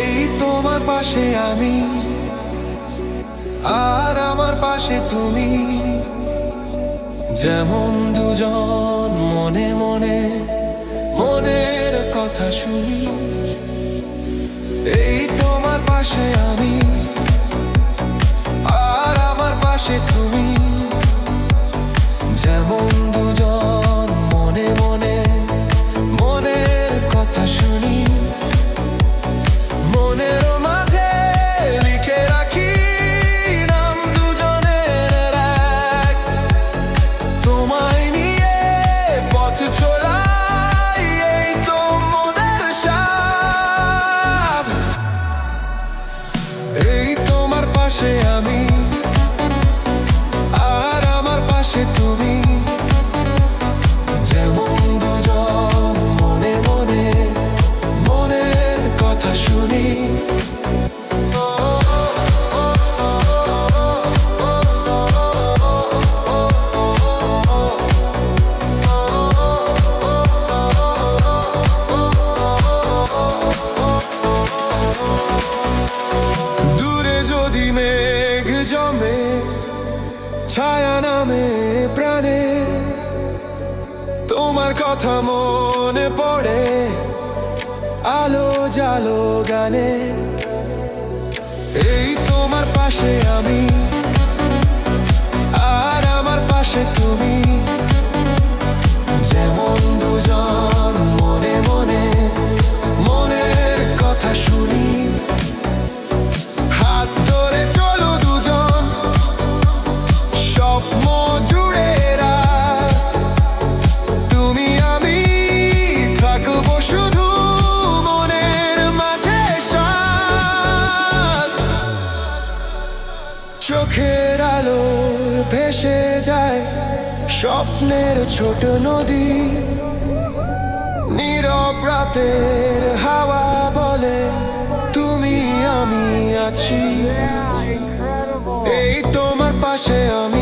এই তোমার পাশে আমি, আর আমার পাশে তুমি, যেমন দুজন মনে মনে মনের কথা শুনি। এই তোমার পাশে আমি, আর আমার পাশে তুমি, যেমন দুজন মনে মনে মনের কথা শুনি। মনের মাঝে লিখে রাখি নাম দুজনের এক, তোমায় নিয়ে পথ চলাই, এই তো মনের সাথ। এই তোমার পাশে আমি, আর আমার পাশে তুমি, যেমন দুজন মনে মনে মনের কথা শুনি। দূরে যদি মেঘ জমে, ছায়া নামে প্রাণে, তোমার কথা মনে পড়ে আলো জালো গানে। এই তোমার পাশে আমি, আর আমার পাশে তুমি, যেমন দুজন মনে মনে মনের কথা শুনি। হাত ধরে চলো দুজন, স্বপ্ন জুড়ে রাত, তুমি আমি থাকবো শুধু মনের মাঝে সাথ। চোখের আলো ভেসে যায় স্বপ্নের ছোট নদী, নীরব রাতের হাওয়া বলে তুমি আমি আছি। এই তোমার পাশে আমি,